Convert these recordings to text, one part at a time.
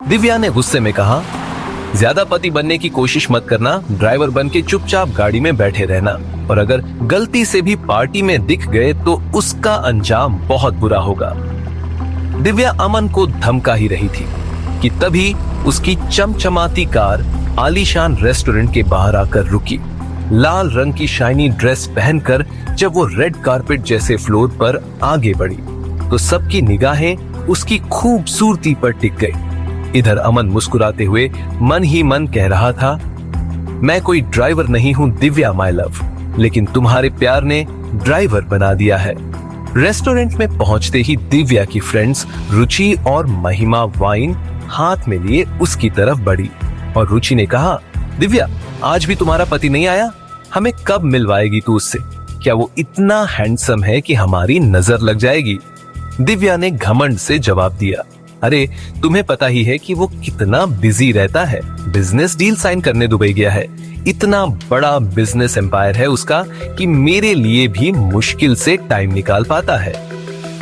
दिव्या ने गुस्से में कहा, ज्यादा पति बनने की कोशिश मत करना, ड्राइवर बन के चुपचाप गाड़ी में बैठे रहना, और अगर गलती से भी पार्टी में दिख गए तो उसका अंजाम बहुत बुरा होगा। दिव्या अमन को धमका ही रही थी कि तभी उसकी चमचमाती कार आलीशान रेस्टोरेंट के बाहर आकर रुकी। लाल रंग की शाइनी ड्रेस पहनकर जब वो रेड कारपेट जैसे फ्लोर पर आगे बढ़ी तो सबकी निगाहें उसकी खूबसूरती पर टिक गई। इधर अमन मुस्कुराते हुए मन ही मन कह रहा था, मैं कोई ड्राइवर नहीं हूं दिव्या माय लव, लेकिन तुम्हारे प्यार ने ड्राइवर बना दिया है। रेस्टोरेंट में पहुंचते ही दिव्या की फ्रेंड्स रुचि और महिमा वाइन हाथ में लिए उसकी तरफ बढ़ी और रुचि ने कहा, दिव्या आज भी तुम्हारा पति नहीं आया? हमें कब मिलवाएगी तू उससे? क्या वो इतना हैंडसम है कि हमारी नजर लग जाएगी? दिव्या ने घमंड से जवाब दिया, अरे तुम्हें पता ही है कि वो कितना बिजी रहता है, बिजनेस डील साइन करने दुबई गया है। इतना बड़ा बिजनेस एम्पायर है उसका कि मेरे लिए भी मुश्किल से टाइम निकाल पाता है।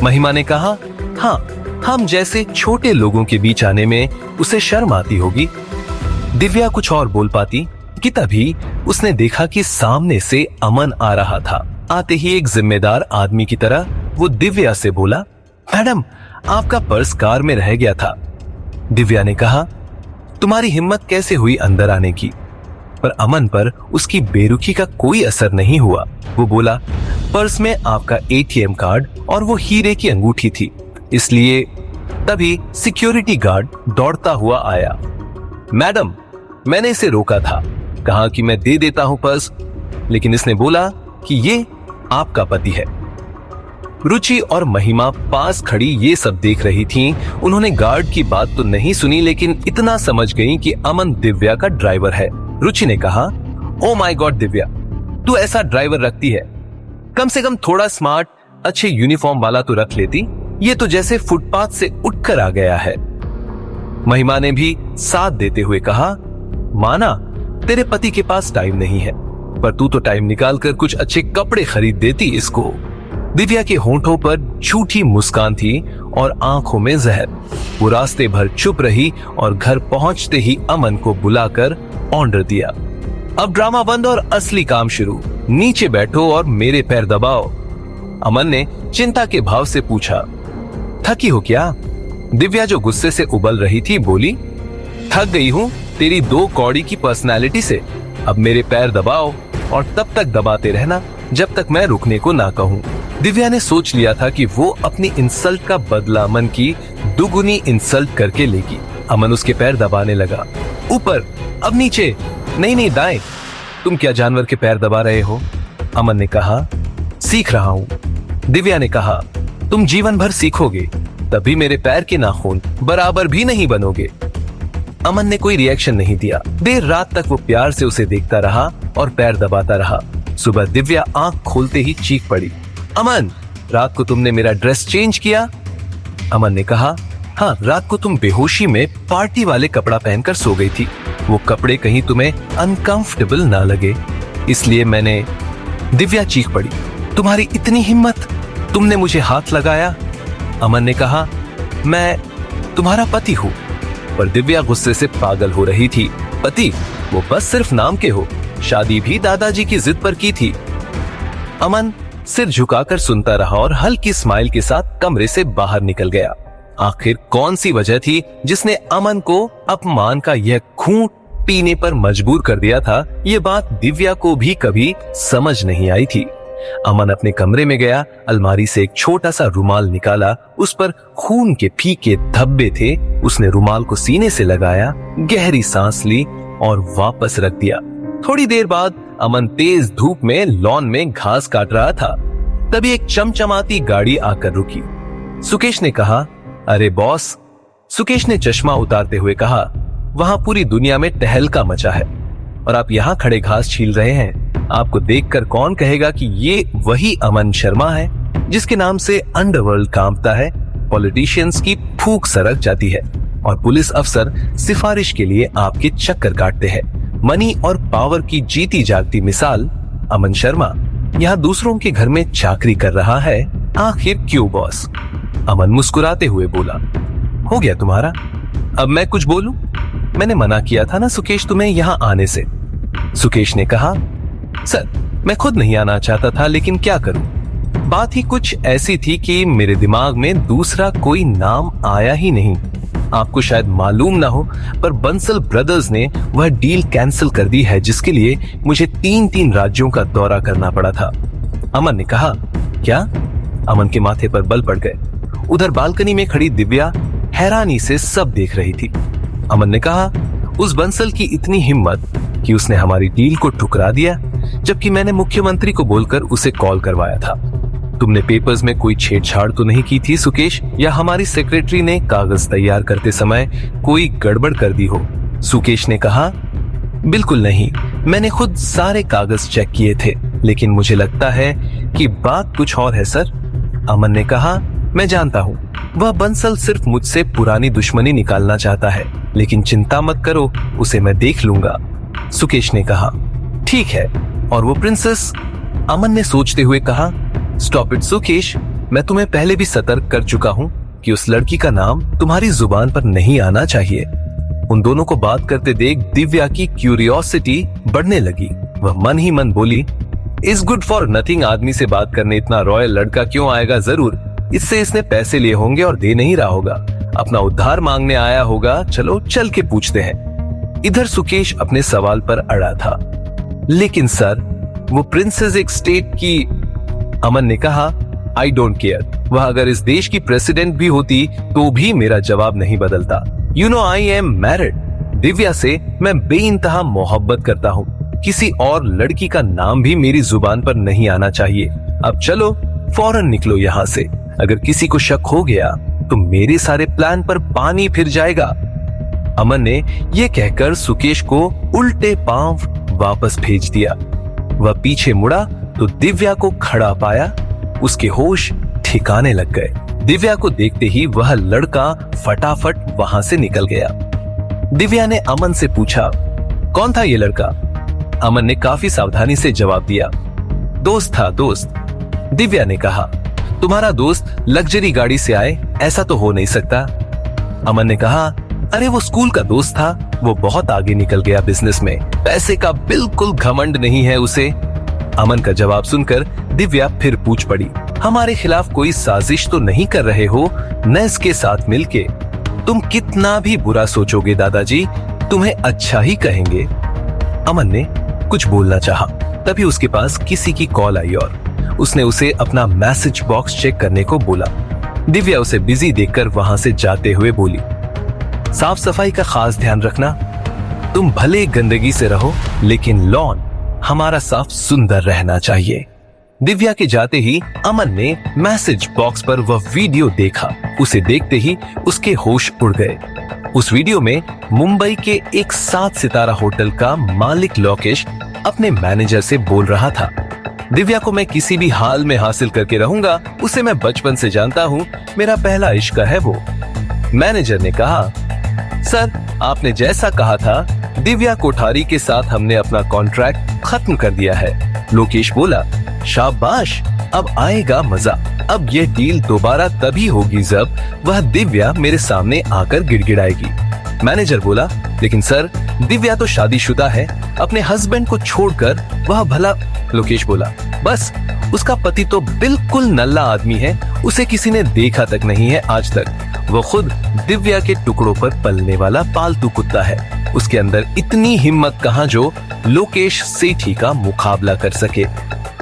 महिमा ने कहा, हाँ हम जैसे छोटे लोगों के बीच आने में उसे शर्म आती होगी। दिव्या कुछ और बोल पाती कि तभी उसने देखा कि सामने से अमन आ रहा था। आते ही एक जिम्मेदार आदमी की तरह वो दिव्या से बोला, मैडम आपका पर्स कार में रह गया था। दिव्या ने कहा, तुम्हारी हिम्मत कैसे हुई अंदर आने की? पर अमन पर उसकी बेरुखी का कोई असर नहीं हुआ। वो बोला, पर्स में आपका एटीएम कार्ड और वो हीरे की अंगूठी थी, इसलिए तभी सिक्योरिटी गार्ड दौड़ता हुआ आया। मैडम मैंने इसे रोका था, कहा कि मैं दे देता हूं पर्स, लेकिन इसने बोला कि ये आपका पति है। रुचि और महिमा पास खड़ी ये सब देख रही थीं। उन्होंने गार्ड की बात तो नहीं सुनी, लेकिन इतना समझ गईं कि अमन दिव्या का ड्राइवर है। रुचि ने कहा, ओ माय गॉड दिव्या, तू ऐसा ड्राइवर रखती है? कम से कम थोड़ा स्मार्ट अच्छे यूनिफॉर्म वाला तो रख लेती, ये तो जैसे फुटपाथ से उठकर आ गया है। महिमा ने भी साथ देते हुए कहा, माना तेरे पति के पास टाइम नहीं है, पर तू तो टाइम निकाल कर कुछ अच्छे कपड़े खरीद देती इसको। दिव्या के होंठों पर झूठी मुस्कान थी और आंखों में जहर। वो रास्ते भर चुप रही और घर पहुंचते ही अमन को बुलाकर ऑर्डर दिया, अब ड्रामा बंद और असली काम शुरू, नीचे बैठो और मेरे पैर दबाओ। अमन ने चिंता के भाव से पूछा, थकी हो क्या? दिव्या जो गुस्से से उबल रही थी बोली, थक गई हूँ तेरी 2 कौड़ी की पर्सनालिटी से। अब मेरे पैर दबाओ और तब तक दबाते रहना जब तक मैं रुकने को ना कहूँ। दिव्या ने सोच लिया था कि वो अपनी इंसल्ट का बदला अमन की दुगुनी इंसल्ट करके लेगी। अमन उसके पैर दबाने लगा, ऊपर, अब नीचे, नहीं नहीं दाएं। तुम क्या जानवर के पैर दबा रहे हो? अमन ने कहा, सीख रहा हूँ। दिव्या ने कहा, तुम जीवन भर सीखोगे, तभी मेरे पैर के नाखून बराबर भी नहीं बनोगे। अमन ने कोई रिएक्शन नहीं दिया। देर रात तक वो प्यार से उसे देखता रहा और पैर दबाता रहा। सुबह दिव्या आंख खोलते ही चीख पड़ी, अमन रात को तुमने मेरा ड्रेस चेंज किया? अमन ने कहा, हाँ रात को तुम बेहोशी में पार्टी वाले कपड़ा पहनकर सो गई थी, वो कपड़े कहीं तुम्हें अनकंफर्टेबल ना लगे, इसलिए मैंने। दिव्या चीख पड़ी, तुम्हारी इतनी हिम्मत, तुमने मुझे हाथ लगाया? अमन ने कहा, मैं तुम्हारा पति हूँ। पर दिव्या गुस्से से पागल हो रही थी। पति? वो बस सिर्फ नाम के हो, शादी भी दादाजी की जिद पर की थी। अमन सिर झुकाकर सुनता रहा और हल्की स्माइल के साथ कमरे से बाहर निकल गया। आखिर कौन सी वजह थी जिसने अमन को अपमान का यह घूंट पीने पर मजबूर कर दिया था? ये बात दिव्या को भी कभी समझ नहीं आई थी। अमन अपने कमरे में गया, अलमारी से एक छोटा सा रुमाल निकाला, उस पर खून के फीके धब्बे थे। उसने रुमाल को सीने से लगाया, गहरी सांस ली और वापस रख दिया। थोड़ी देर बाद अमन तेज धूप में लॉन में घास काट रहा था, तभी एक चमचमाती गाड़ी आकर रुकी। सुकेश ने कहा, अरे बॉस। सुकेश ने चश्मा उतारते हुए कहा, वहां पूरी दुनिया में तहलका मचा है और आप यहाँ खड़े घास छील रहे हैं। आपको देखकर कौन कहेगा कि ये वही अमन शर्मा है जिसके नाम से अंडरवर्ल्ड कांपता है, पॉलिटिशियंस की फूंक सरक जाती है और पुलिस अफसर सिफारिश के लिए आपके चक्कर काटते हैं। मनी और पावर की जीती जागती मिसाल अमन शर्मा यहाँ दूसरों के घर में चाकरी कर रहा है। आखिर क्यों बॉस? अमन मुस्कुराते हुए बोला, हो गया तुम्हारा? अब मैं कुछ बोलूं? मैंने मना किया था ना सुकेश तुम्हें यहाँ आने से। सुकेश ने कहा, सर मैं खुद नहीं आना चाहता था, लेकिन क्या करूं? बात ही कुछ ऐसी थी कि मेरे दिमाग में दूसरा कोई नाम आया ही नहीं। आपको शायद मालूम ना हो, पर बंसल ब्रदर्स ने वह डील कैंसिल कर दी है जिसके लिए मुझे 3 राज्यों का दौरा करना पड़ा था। अमन ने कहा, क्या? अमन के माथे पर बल पड़ गए। उधर बालकनी में खड़ी दिव्या हैरानी से सब देख रही थी। अमन ने कहा, उस बंसल की इतनी हिम्मत कि उसने हमारी डील को ठुकरा दिया, जबकि मैंने मुख्यमंत्री को बोलकर उसे कॉल करवाया था। तुमने पेपर्स में कोई छेड़छाड़ तो नहीं की थी सुकेश, या हमारी सेक्रेटरी ने कागज तैयार करते समय कोई गड़बड़ कर दी हो? सुकेश ने कहा, बिल्कुल नहीं, मैंने खुद सारे कागज चेक किए थे, लेकिन मुझे लगता है कि बात कुछ और है सर। अमन ने कहा, मैं जानता हूँ, वह बंसल सिर्फ मुझसे पुरानी दुश्मनी निकालना चाहता है, लेकिन चिंता मत करो, उसे मैं देख लूंगा। सुकेश ने कहा, ठीक है, और वो प्रिंसेस? अमन ने सोचते हुए कहा, स्टॉप इट सुकेश, मैं तुम्हें पहले भी सतर्क कर चुका हूँ कि उस लड़की का नाम तुम्हारी जुबान पर नहीं आना चाहिए। उन दोनों को बात करते देख दिव्या की क्यूरियोसिटी बढ़ने लगी। वह मन ही मन बोली, इस गुड फॉर नथिंग आदमी से बात करने इतना रॉयल लड़का क्यों आएगा? जरूर इससे इसने पैसे लिए होंगे और दे नहीं रहा होगा, अपना उद्धार मांगने आया होगा। चलो चल के पूछते हैं। इधर सुकेश अपने सवाल पर अड़ा था, लेकिन सर वो प्रिंसेस एक स्टेट की। अमन ने कहा, आई डोंट केयर, वह अगर इस देश की प्रेसिडेंट भी होती तो भी मेरा जवाब नहीं बदलता। You know I am married. Divya से मैं बेइंतहा मोहब्बत करता हूँ, किसी और लड़की का नाम भी मेरी जुबान पर नहीं आना चाहिए। अब चलो फौरन निकलो यहाँ से, अगर किसी को शक हो गया तो मेरे सारे प्लान पर पानी फिर जाएगा। अमन ने यह कहकर सुकेश को उल्टे पांव वापस भेज दिया। वह पीछे मुड़ा तो दिव्या को खड़ा पाया। उसके होश ठिकाने लग गए। दिव्या को देखते ही वह लड़का फटाफट वहां से निकल गया। दिव्या ने अमन से पूछा, कौन था ये लड़का? अमन ने काफी सावधानी से जवाब दिया, दोस्त था, दोस्त। दिव्या ने कहा, तुम्हारा दोस्त लग्जरी गाड़ी से आए, ऐसा तो हो नहीं सकता। अमन ने कहा, अरे वो स्कूल का दोस्त था, वो बहुत आगे निकल गया बिजनेस में, पैसे का बिल्कुल घमंड नहीं है उसे। अमन का जवाब सुनकर दिव्या फिर पूछ पड़ी, हमारे खिलाफ कोई साजिश तो नहीं कर रहे हो? नेस के साथ मिलके तुम कितना भी बुरा सोचोगे दादाजी, तुम्हें अच्छा ही कहेंगे। अमन ने कुछ बोलना चाहा, तभी उसके पास किसी की कॉल आई और उसने उसे अपना मैसेज बॉक्स चेक करने को बोला। दिव्या उसे बिजी देखकर वहां से जाते हुए बोली, साफ सफाई का खास ध्यान रखना, तुम भले गंदगी से रहो लेकिन लॉन हमारा साफ सुंदर रहना चाहिए। दिव्या के जाते ही अमन ने मैसेज बॉक्स पर वह वीडियो देखा। उसे देखते ही उसके होश उड़ गए। उस वीडियो में मुंबई के एक 7 सितारा होटल का मालिक लोकेश अपने मैनेजर से बोल रहा था, दिव्या को मैं किसी भी हाल में हासिल करके रहूंगा, उसे मैं बचपन से जानता हूँ, मेरा पहला इश्क है वो। मैनेजर ने कहा, सर आपने जैसा कहा था, दिव्या कोठारी के साथ हमने अपना कॉन्ट्रैक्ट खत्म कर दिया है। लोकेश बोला, शाबाश, अब आएगा मजा। अब यह डील दोबारा तभी होगी जब वह दिव्या मेरे सामने आकर गिड़गिड़ाएगी। मैनेजर बोला, लेकिन सर दिव्या तो शादीशुदा है, अपने हस्बैंड को छोड़कर वह भला। लोकेश बोला, बस उसका पति तो बिल्कुल नल्ला आदमी है, उसे किसी ने देखा तक नहीं है आज तक। वो खुद दिव्या के टुकड़ों पर पलने वाला पालतू कुत्ता है। उसके अंदर इतनी हिम्मत कहाँ जो लोकेश सेठी का मुकाबला कर सके।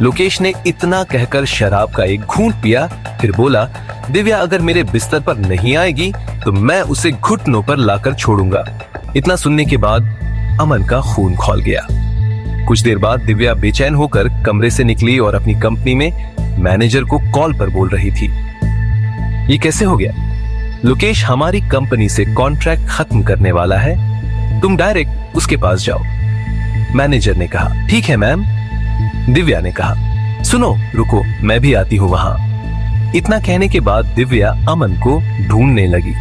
लोकेश ने इतना कहकर शराब का एक घूंट पिया, फिर बोला, दिव्या अगर मेरे बिस्तर पर नहीं आएगी तो मैं उसे घुटनों पर लाकर छोड़ूंगा। इतना सुनने के बाद अमन का खून खौल गया। कुछ देर बाद दिव्या बेचैन होकर कमरे से निकली और अपनी कंपनी में मैनेजर को कॉल पर बोल रही थी, ये कैसे हो गया? लोकेश हमारी कंपनी से कॉन्ट्रैक्ट खत्म करने वाला है, तुम डायरेक्ट उसके पास जाओ। मैनेजर ने कहा, ठीक है मैम। दिव्या ने कहा, सुनो रुको, मैं भी आती हूँ वहां। इतना कहने के बाद दिव्या अमन को ढूंढने लगी।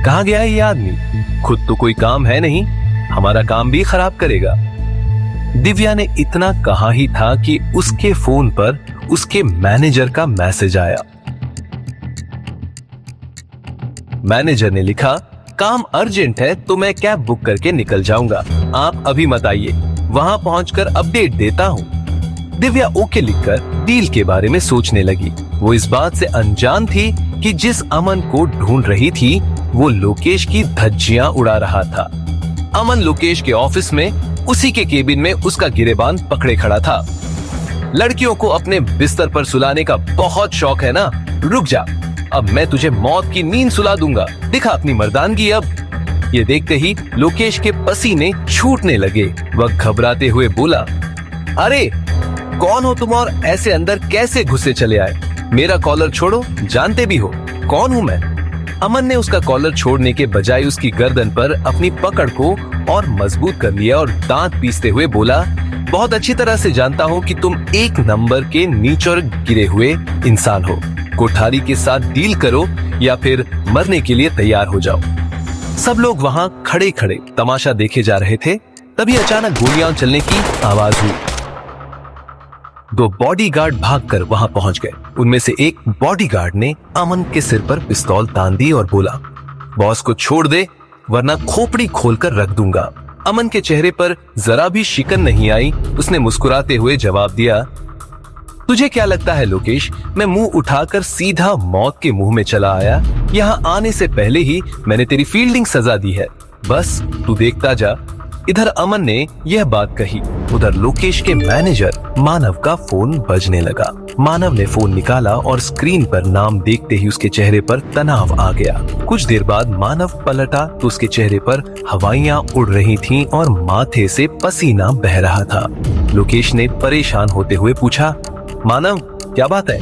कहाँ गया ये आदमी? खुद तो कोई काम है नहीं, हमारा काम भी खराब करेगा। दिव्या ने इतना कहा ही था कि उसके फोन पर उसके मैनेजर का मैसेज आया। मैनेजर ने लिखा, काम अर्जेंट है तो मैं कैब बुक करके निकल जाऊंगा, आप अभी मत आइए, वहां पहुंचकर अपडेट देता हूँ। दिव्या ओके लिखकर डील के बारे में सोचने लगी। वो इस बात से अनजान थी कि जिस अमन को ढूंढ रही थी वो लोकेश की धज्जियां उड़ा रहा था। अमन लोकेश के ऑफिस में उसी के केबिन में उसका गिरेबान पकड़े खड़ा था। लड़कियों को अपने बिस्तर पर सुलाने का बहुत शौक है ना, रुक जा, अब मैं तुझे मौत की नींद सुला दूंगा, दिखा अपनी मर्दानगी अब। ये देखते ही लोकेश के पसीने छूटने लगे। वह घबराते हुए बोला, अरे कौन हो तुम और ऐसे अंदर कैसे घुसे चले आए? मेरा कॉलर छोड़ो, जानते भी हो कौन हूं मैं। अमन ने उसका कॉलर छोड़ने के बजाय उसकी गर्दन पर अपनी पकड़ को और मजबूत कर लिया और दांत पीसते हुए बोला, बहुत अच्छी तरह से जानता हूं कि तुम एक नंबर के नीच और गिरे हुए इंसान हो। कोठारी के साथ डील करो या फिर मरने के लिए तैयार हो जाओ। सब लोग वहां खड़े खड़े तमाशा देखे जा रहे थे। तभी अचानक गोलियां चलने की आवाज हुई। दो बॉडीगार्ड भागकर वहां पहुंच गए। उनमें से एक बॉडीगार्ड ने अमन के सिर पर पिस्तौल तान दी और बोला, बॉस को छोड़ दे वरना खोपड़ी खोलकर रख दूंगा। अमन के चेहरे पर जरा भी शिकन नहीं आई। उसने मुस्कुराते हुए जवाब दिया, तुझे क्या लगता है लोकेश, मैं मुंह उठाकर सीधा मौत के मुंह में चला आया? यहाँ आने से पहले ही मैंने तेरी फील्डिंग सजा दी है, बस तू देखता जा। इधर अमन ने यह बात कही, उधर लोकेश के मैनेजर मानव का फोन बजने लगा। मानव ने फोन निकाला और स्क्रीन पर नाम देखते ही उसके चेहरे पर तनाव आ गया। कुछ देर बाद मानव पलटा तो उसके चेहरे पर हवाइयां उड़ रही थीं और माथे से पसीना बह रहा था। लोकेश ने परेशान होते हुए पूछा, मानव क्या बात है?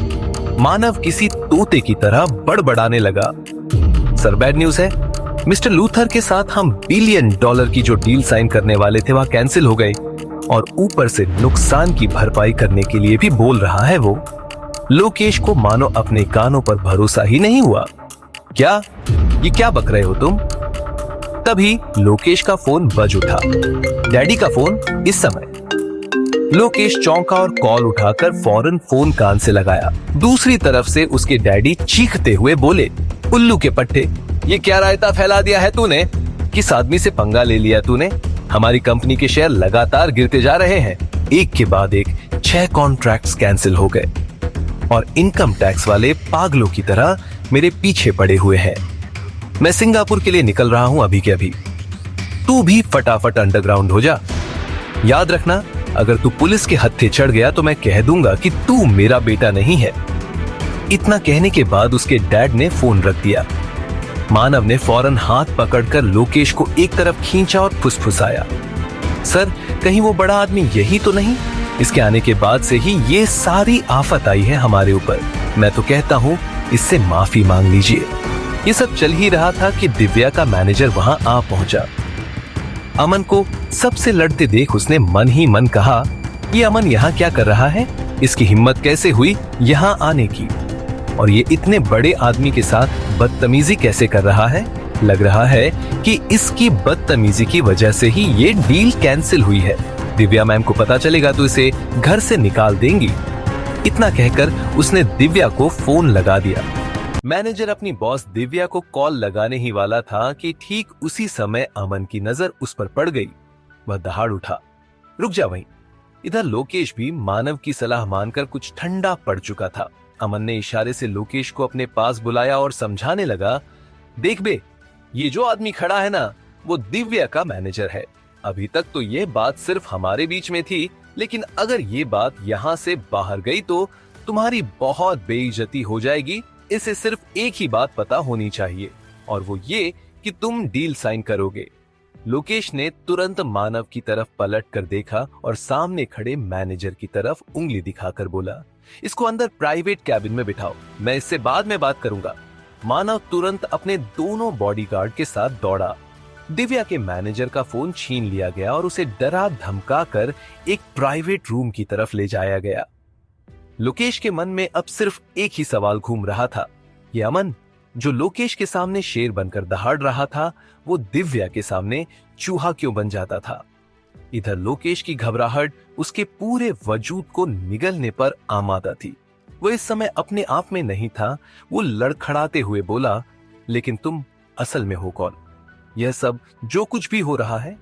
मानव किसी तोते की तरह बड़बड़ाने लगा, सर बैड न्यूज है, मिस्टर लूथर के साथ हम $1 बिलियन की जो डील साइन करने वाले थे वह कैंसिल हो गई और ऊपर से नुकसान की भरपाई करने के लिए भी बोल रहा है वो। लोकेश को मानो अपने कानों पर भरोसा ही नहीं हुआ। क्या ये क्या बक रहे हो तुम? तभी लोकेश का फोन बज उठा। डैडी का फोन इस समय। लोकेश चौंका और कॉल उठाकर फौरन फोन कान से लगाया। दूसरी तरफ से उसके डैडी चीखते हुए बोले, उल्लू के पट्टे, ये क्या रायता फैला दिया है तूने? किस आदमी से पंगा ले लिया तूने? हमारी कंपनी के शेयर लगातार गिरते जा रहे हैं। एक के बाद एक 6 कॉन्ट्रैक्ट्स कैंसिल हो गए और इनकम टैक्स वाले पागलों की तरह मेरे पीछे पड़े हुए हैं। मैं सिंगापुर के लिए निकल रहा हूं अभी के अभी। तू भी फटाफट अंडरग्राउंड हो जा। याद रखना, अगर तू पुलिस के हत्थे चढ़ गया तो मैं कह दूंगा कि तू मेरा बेटा नहीं है। इतना कहने के बाद उसके डैड ने फोन रख दिया। मानव ने फौरन हाथ पकड़कर लोकेश को एक तरफ खींचा और फुसफुसाया, सर कहीं वो बड़ा आदमी यही तो नहीं? इसके आने के बाद से ही ये सारी आफत आई है हमारे ऊपर। मैं तो कहता हूँ इससे माफी मांग लीजिए। ये सब चल ही रहा था कि दिव्या का मैनेजर वहां आ पहुंचा। अमन को सबसे लड़ते देख उसने मन ही मन कहा, ये अमन यहाँ क्या कर रहा है? इसकी हिम्मत कैसे हुई यहाँ आने की? और ये इतने बड़े आदमी के साथ बदतमीजी कैसे कर रहा है? लग रहा है कि इसकी बदतमीजी की वजह से ही ये डील कैंसिल हुई है। दिव्या मैम को पता चलेगा तो इसे घर से निकाल देंगी। इतना कहकर उसने दिव्या को फोन लगा दिया। मैनेजर अपनी बॉस दिव्या को कॉल लगाने ही वाला था कि ठीक उसी समय अमन की नजर उस पर पड़ गई। वह दहाड़ उठा, रुक जा वहीं। इधर लोकेश भी मानव की सलाह मानकर कुछ ठंडा पड़ चुका था। अमन ने इशारे से लोकेश को अपने पास बुलाया और समझाने लगा, देख बे, ये जो आदमी खड़ा है ना, वो दिव्या का मैनेजर है। अभी तक तो ये बात सिर्फ हमारे बीच में थी, लेकिन अगर ये बात यहाँ से बाहर गई तो तुम्हारी बहुत बेइज्जती हो जाएगी। इसे सिर्फ एक ही बात पता होनी चाहिए और वो ये कि तुम डील साइन करोगे। लोकेश ने तुरंत मानव की तरफ पलट कर देखा और सामने खड़े मैनेजर की तरफ उंगली दिखाकर बोला, इसको अंदर प्राइवेट कैबिन में बिठाओ, मैं इससे बाद में बात करूंगा। मानव तुरंत अपने दोनों बॉडीगार्ड के साथ दौड़ा। दिव्या के मैनेजर का फोन छीन लिया गया और उसे डरा धमका कर एक प्राइवेट रूम की तरफ ले जाया गया। लोकेश के मन में अब सिर्फ एक ही सवाल घूम रहा था, ये अमन जो लोकेश के सामने शेर बनकर दहाड़ रहा था, वो दिव्या के सामने चूहा क्यों बन जाता था? इधर लोकेश की घबराहट उसके पूरे वजूद को निगलने पर आमादा थी। वो इस समय अपने आप में नहीं था। वो लड़खड़ाते हुए बोला, लेकिन तुम असल में हो कौन? यह सब जो कुछ भी हो रहा है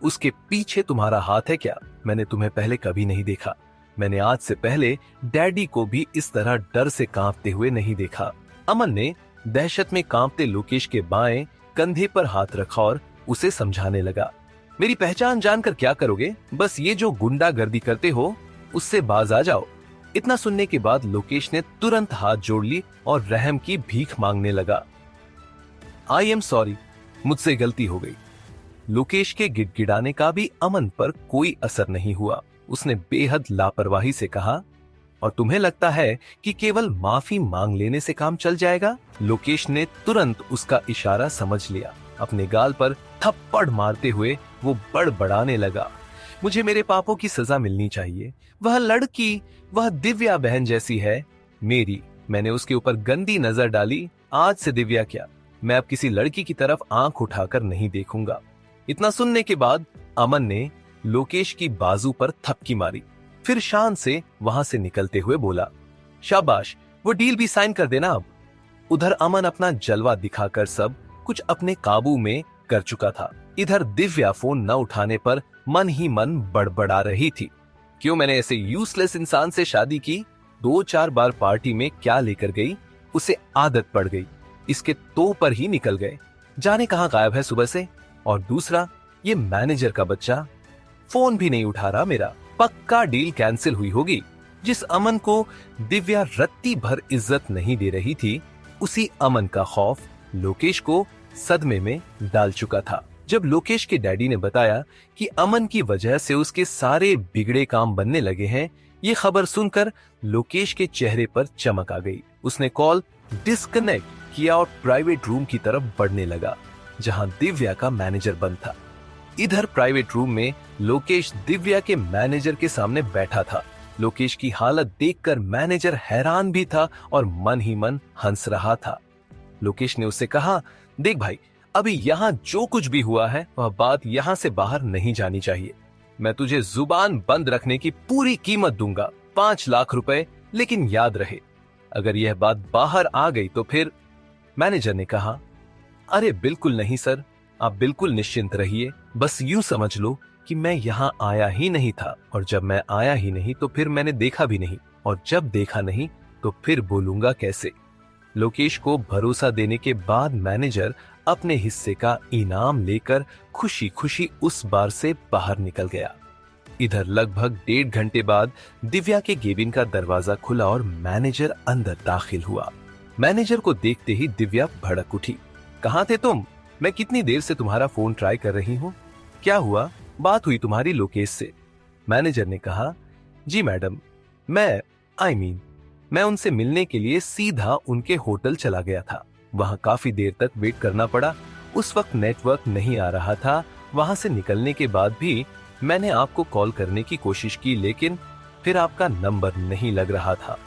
उसके पीछे तुम्हारा हाथ है क्या? मैंने तुम्हें पहले कभी नहीं देखा। मैंने आज से पहले डैडी को भी इस तरह डर से कांपते हुए नहीं देखा। अमन ने दहशत में कांपते लोकेश के बाएं कंधे पर हाथ रखा और उसे समझाने लगा, मेरी पहचान जानकर क्या करोगे? बस ये जो गुंडागर्दी करते हो उससे बाज आ जाओ। इतना सुनने के बाद लोकेश ने तुरंत हाथ जोड़ ली और रहम की भीख मांगने लगा। आई एम सॉरी, मुझसे गलती हो गई। लोकेश के गिड़गिड़ाने का भी अमन पर कोई असर नहीं हुआ। उसने बेहद लापरवाही से कहा, और तुम्हें लगता है कि केवल माफी मांग लेने से काम चल जाएगा? लोकेश ने तुरंत उसका इशारा समझ लिया। अपने गाल पर थप्पड़ मारते हुए वो बड़बड़ाने लगा, मुझे मेरे पापों की सजा मिलनी चाहिए। वह लड़की, वह दिव्या बहन जैसी है मेरी। मैंने उसके ऊपर गंदी नजर डाली। आज से दिव्या क्या, मैं अब किसी लड़की की तरफ आंख उठाकर नहीं देखूंगा। इतना सुनने के बाद अमन ने लोकेश की बाजू पर थपकी मारी, फिर शान से वहां से निकलते हुए बोला, शाबाश, वो डील भी साइन कर देना अब। उधर अमन अपना जलवा दिखाकर सब कुछ अपने काबू में कर चुका था। इधर दिव्या फोन न उठाने पर मन ही मन बड़बड़ा रही थी, क्यों मैंने ऐसे यूजलेस इंसान से शादी की? 2-4 बार पार्टी में क्या लेकर गई, उसे आदत पड़ गई। इसके तो पर ही निकल गए, जाने कहां गायब है सुबह से। और दूसरा, ये मैनेजर का बच्चा फोन भी नहीं उठा रहा मेरा। पक्का डील कैंसिल हुई होगी। जिस अमन को दिव्या रत्ती भर इज्जत नहीं दे रही थी, उसी अमन का खौफ लोकेश को सदमे में डाल चुका था। जब लोकेश के डैडी ने बताया कि अमन की वजह से उसके सारे बिगड़े काम बनने लगे हैं, ये खबर सुनकर लोकेश के चेहरे पर चमक आ गई। उसने कॉल डिस्कनेक्ट किया और प्राइवेट रूम की तरफ बढ़ने लगा, जहां दिव्या का मैनेजर बंद था। इधर प्राइवेट रूम में लोकेश दिव्या के मैनेजर के सामने बैठा था। लोकेश की हालत देखकर मैनेजर हैरान भी था और मन ही मन हंस रहा था। लोकेश ने उससे कहा, देख भाई, अभी यहाँ जो कुछ भी हुआ है वह बात यहाँ से बाहर नहीं जानी चाहिए। मैं तुझे जुबान बंद रखने की पूरी कीमत दूंगा, 5 लाख रुपए। लेकिन याद रहे, अगर यह बात बाहर आ गई तो फिर। मैनेजर ने कहा, अरे बिल्कुल नहीं सर, आप बिल्कुल निश्चिंत रहिए। बस यूं समझ लो कि मैं यहाँ आया ही नहीं था, और जब मैं आया ही नहीं तो फिर मैंने देखा भी नहीं, और जब देखा नहीं तो फिर बोलूंगा कैसे। लोकेश को भरोसा देने के बाद मैनेजर अपने हिस्से का इनाम लेकर खुशी खुशी उस बार से बाहर निकल गया। इधर लगभग 1.5 घंटे बाद दिव्या के केबिन का दरवाजा खुला और मैनेजर अंदर दाखिल हुआ। मैनेजर को देखते ही दिव्या भड़क उठी, कहाँ थे तुम? मैं कितनी देर से तुम्हारा फोन ट्राई कर रही हूँ। क्या हुआ, बात हुई तुम्हारी लोकेश से? मैनेजर ने कहा, जी मैडम, मैं उनसे मिलने के लिए सीधा उनके होटल चला गया था। वहां काफी देर तक वेट करना पड़ा। उस वक्त नेटवर्क नहीं आ रहा था। वहां से निकलने के बाद भी मैंने आपको कॉल करने की कोशिश की, लेकिन फिर आपका नंबर नहीं लग रहा था।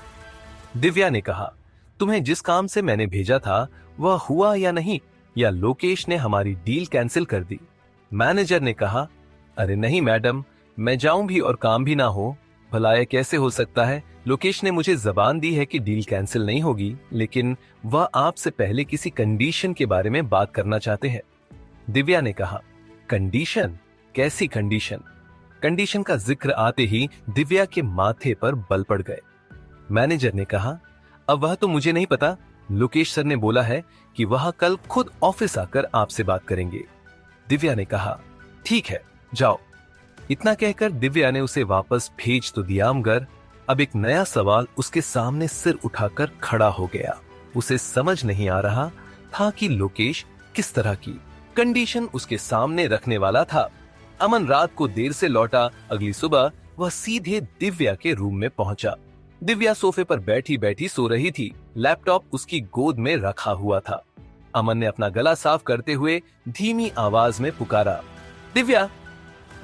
दिव्या ने कहा, तुम्हें जिस काम से मैंने भेजा था वह हुआ या नहीं, या लोकेश ने हमारी डील कैंसिल कर दी? मैनेजर ने कहा, अरे नहीं मैडम, मैं जाऊं भी और काम भी ना हो, भला यह कैसे हो सकता है? लोकेश ने मुझे जबान दी है कि डील कैंसिल नहीं होगी, लेकिन वह आपसे पहले किसी कंडीशन के बारे में बात करना चाहते हैं। दिव्या ने कहा, कंडीशन? कैसी कंडीशन? कंडीशन का जिक्र आते ही दिव्या के माथे पर बल पड़ गए। मैनेजर ने कहा, अब वह तो मुझे नहीं पता। लोकेश सर ने बोला है कि वह कल खुद ऑफिस आकर आपसे बात करेंगे। दिव्या ने कहा, ठीक है, जाओ। इतना कहकर दिव्या ने उसे वापस भेज तो दिया, मगर अब एक नया सवाल उसके सामने सिर उठाकर खड़ा हो गया। उसे समझ नहीं आ रहा था कि लोकेश किस तरह की कंडीशन उसके सामने रखने वाला था। अमन रात को देर से लौटा। अगली सुबह वह सीधे दिव्या के रूम में पहुंचा। दिव्या सोफे पर बैठी बैठी सो रही थी। लैपटॉप उसकी गोद में रखा हुआ था। अमन ने अपना गला साफ करते हुए धीमी आवाज में पुकारा, दिव्या।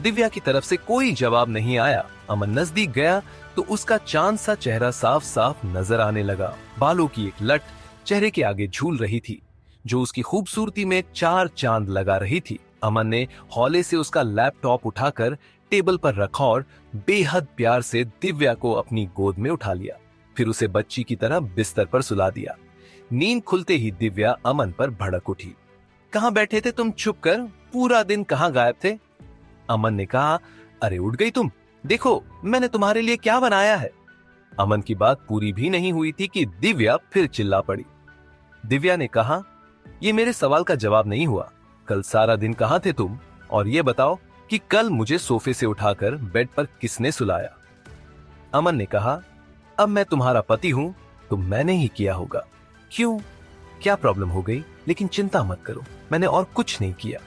दिव्या की तरफ से कोई जवाब नहीं आया। अमन नजदीक गया तो उसका चांद सा चेहरा साफ साफ नजर आने लगा। बालों की एक लट चेहरे के आगे झूल रही थी, जो उसकी खूबसूरती में 4 चांद लगा रही थी। अमन ने हौले से उसका लैपटॉप उठाकर टेबल पर रखा और बेहद प्यार से दिव्या को अपनी गोद में उठा लिया। फिर उसे बच्ची की तरह बिस्तर पर सुला दिया। नींद खुलते ही दिव्या अमन पर भड़क उठी। कहाँ बैठे थे तुम? चुप कर, पूरा दिन कहाँ गायब थे? अमन ने कहा, अरे उठ गई तुम, देखो मैंने तुम्हारे लिए क्या बनाया है। अमन की बात पूरी भी नहीं हुई थी कि दिव्या फिर चिल्ला पड़ी। दिव्या ने कहा, ये मेरे सवाल का जवाब नहीं हुआ। कल सारा दिन कहाँ थे तुम? और ये बताओ कि कल मुझे सोफे से उठाकर बेड पर किसने सुलाया? अमन ने कहा, अब मैं तुम्हारा पति हूं तो मैंने ही किया होगा। क्यों, क्या प्रॉब्लम हो गई? लेकिन चिंता मत करो, मैंने और कुछ नहीं किया।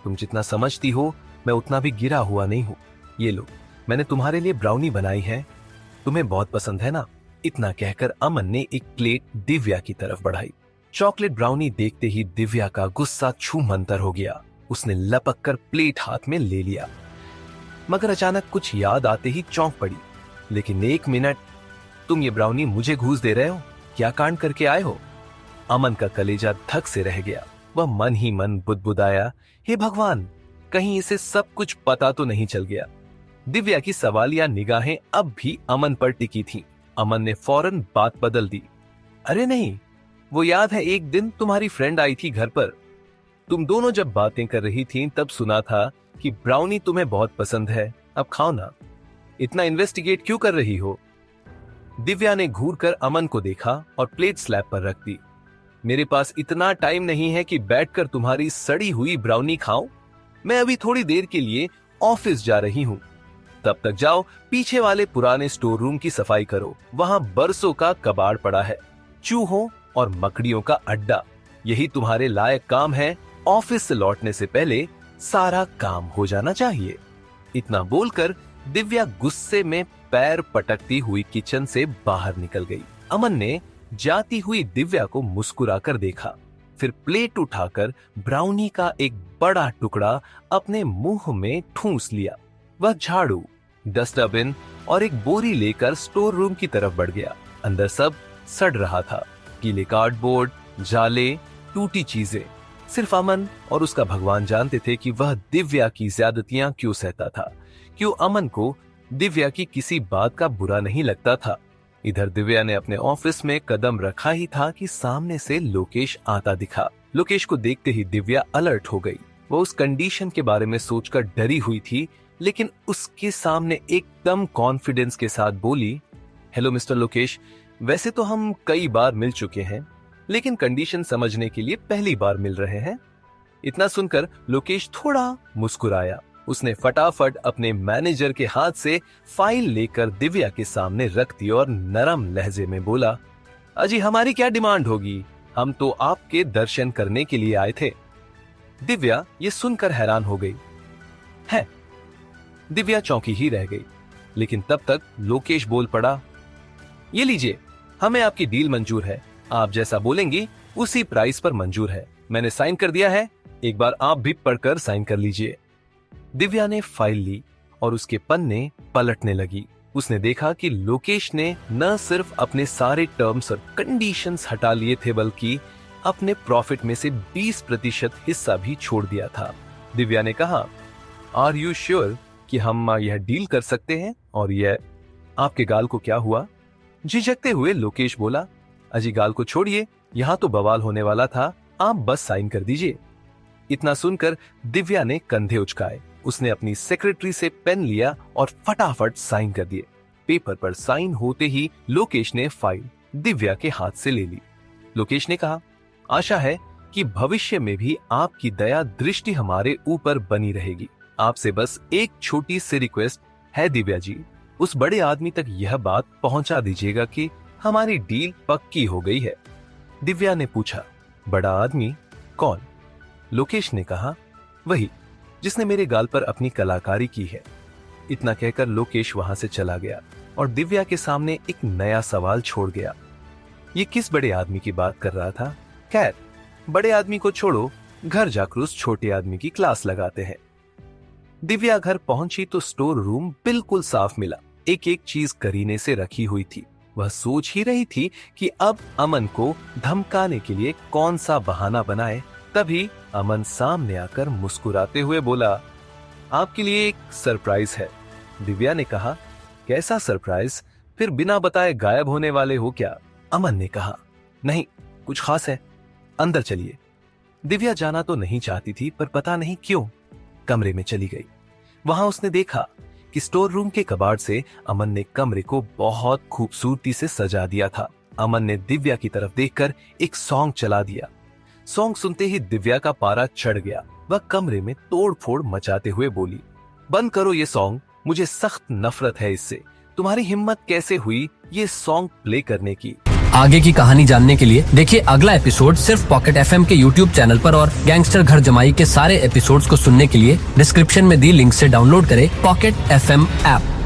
तुम जितना समझती हो मैं उतना भी गिरा हुआ नहीं हूं। ये लो, मैंने तुम्हारे लिए ब्राउनी बनाई है, तुम्हें बहुत पसंद है ना? इतना कहकर अमन ने एक प्लेट दिव्या की तरफ बढ़ाई। चॉकलेट ब्राउनी देखते ही दिव्या का गुस्सा छूमंतर हो गया। उसने लपक कर प्लेट हाथ में ले लिया, मगर अचानक कुछ याद आते ही चौंक पड़ी। लेकिन एक मिनट, तुम ये ब्राउनी मुझे घूस दे रहे हो? क्या कांड करके आए हो? अमन का कलेजा धक से रह गया। वह मन ही मन बुदबुदाया, हे भगवान, कहीं इसे सब कुछ पता तो नहीं चल गया। दिव्या की सवालिया निगाहें अब भी अमन पर टिकी थीं। अमन ने फौरन बात बदल दी, अरे नहीं, वो याद है एक दिन तुम्हारी फ्रेंड आई थी घर पर। तुम दोनों जब बातें कर रही थीं तब सुना था कि ब्राउनी तुम्हें बहुत पसंद है, अब खाओ ना। इतना इन्वेस्टिगेट क्यों कर रही हो? दिव्या ने घूर कर अमन को देखा और प्लेट स्लैब पर रख दी। मेरे पास इतना टाइम नहीं है कि बैठकर तुम्हारी सड़ी हुई ब्राउनी खाऊं। मैं अभी थोड़ी देर के लिए ऑफिस जा रही हूं। तब तक जाओ पीछे वाले पुराने स्टोर रूम की सफाई करो, वहां बरसों का कबाड़ पड़ा है, चूहों और मकड़ियों का अड्डा। यही तुम्हारे लायक काम है। ऑफिस से लौटने से पहले सारा काम हो जाना चाहिए। इतना बोलकर दिव्या गुस्से में पैर पटकती हुई किचन से बाहर निकल गई। अमन ने जाती हुई दिव्या को मुस्कुराकर देखा, फिर प्लेट उठाकर ब्राउनी का एक बड़ा टुकड़ा अपने मुंह में ठूंस लिया। वह झाड़ू, डस्टबिन और एक बोरी लेकर स्टोर रूम की तरफ बढ़ गया। अंदर सब सड़ रहा था, गीले कार्डबोर्ड, जाले, टूटी चीजें। सिर्फ अमन और उसका भगवान जानते थे कि वह दिव्या की ज्यादतियां क्यों सहता था, क्यों अमन को दिव्या की किसी बात का बुरा नहीं लगता था। इधर दिव्या ने अपने ऑफिस में कदम रखा ही था कि सामने से लोकेश आता दिखा। लोकेश को देखते ही दिव्या अलर्ट हो गई। वो उस कंडीशन के बारे में सोचकर डरी हुई थी, लेकिन उसके सामने एकदम कॉन्फिडेंस के साथ बोली, हेलो मिस्टर लोकेश, वैसे तो हम कई बार मिल चुके हैं, लेकिन कंडीशन समझने के लिए पहली बार मिल रहे हैं। इतना सुनकर लोकेश थोड़ा मुस्कुराया। उसने फटाफट अपने मैनेजर के हाथ से फाइल लेकर दिव्या के सामने रख दी और नरम लहजे में बोला, अजी हमारी क्या डिमांड होगी, हम तो आपके दर्शन करने के लिए आए थे। दिव्या ये सुनकर हैरान हो गई। है, दिव्या चौंकी ही रह गई, लेकिन तब तक लोकेश बोल पड़ा, ये लीजिए, हमें आपकी डील मंजूर है, आप जैसा बोलेंगी उसी प्राइस पर मंजूर है। मैंने साइन कर दिया है, एक बार आप भी पढ़कर साइन कर लीजिए। दिव्या ने फाइल ली और उसके पन्ने पलटने लगी। उसने देखा कि लोकेश ने न सिर्फ अपने सारे टर्म्स और कंडीशंस हटा लिए थे, बल्कि अपने प्रॉफिट में से 20% हिस्सा भी छोड़ दिया था। दिव्या ने कहा, आर यू श्योर कि हम यह डील कर सकते हैं? और यह आपके गाल को क्या हुआ? झिझकते हुए लोकेश बोला, अजी गाल को छोड़िए, यहां तो बवाल होने वाला था, आप बस साइन कर दीजिए। इतना सुनकर दिव्या ने कंधे उचकाए। उसने अपनी सेक्रेटरी से पेन लिया और फटाफट साइन कर दिए। पेपर पर साइन होते ही लोकेश ने फाइल दिव्या के हाथ से ले ली। लोकेश ने कहा, आशा है कि भविष्य में भी आपकी दया दृष्टि हमारे ऊपर बनी रहेगी। आपसे बस एक छोटी सी रिक्वेस्ट है दिव्या जी, उस बड़े आदमी तक यह बात पहुंचा दीजिएगा कि हमारी डील पक्की हो गई है। दिव्या ने पूछा, बड़ा आदमी कौन? लोकेश ने कहा, वही जिसने मेरे गाल पर अपनी कलाकारी की है। इतना कहकर लोकेश वहां से चला गया और दिव्या के सामने एक नया सवाल छोड़ गया। ये किस बड़े आदमी की बात कर रहा था? खैर, बड़े आदमी को छोड़ो, घर जाकर उस छोटे आदमी की क्लास लगाते हैं। दिव्या घर पहुंची तो स्टोर रूम बिल्कुल साफ मिला। एक एक चीज करीने से रखी हुई थी। वह सोच ही रही थी कि अब अमन को धमकाने के लिए कौन सा बहाना बनाए। तभी अमन सामने आकर मुस्कुराते हुए बोला, आपके लिए एक सरप्राइज है। दिव्या ने कहा, कैसा सरप्राइज? फिर बिना बताए गायब होने वाले हो क्या? अमन ने कहा, नहीं, कुछ खास है, अंदर चलिए। दिव्या जाना तो नहीं चाहती थी, पर पता नहीं क्यों कमरे में चली गई। वहां उसने देखा कि स्टोर रूम के कबाड़ से अमन ने कमरे को बहुत खूबसूरती से सजा दिया था। अमन ने दिव्या की तरफ देखकर एक सॉन्ग चला दिया। सॉन्ग सुनते ही दिव्या का पारा चढ़ गया। वह कमरे में तोड़-फोड़ मचाते हुए बोली, बंद करो ये सॉन्ग, मुझे सख्त नफरत है इससे। तुम्हारी हिम्मत कैसे हुई ये सॉन्ग प्ले करने की? आगे की कहानी जानने के लिए देखिए अगला एपिसोड सिर्फ पॉकेट एफएम के यूट्यूब चैनल पर, और गैंगस्टर घर जमाई के सारे एपिसोड्स को सुनने के लिए डिस्क्रिप्शन में दी लिंक से डाउनलोड करें पॉकेट एफएम ऐप।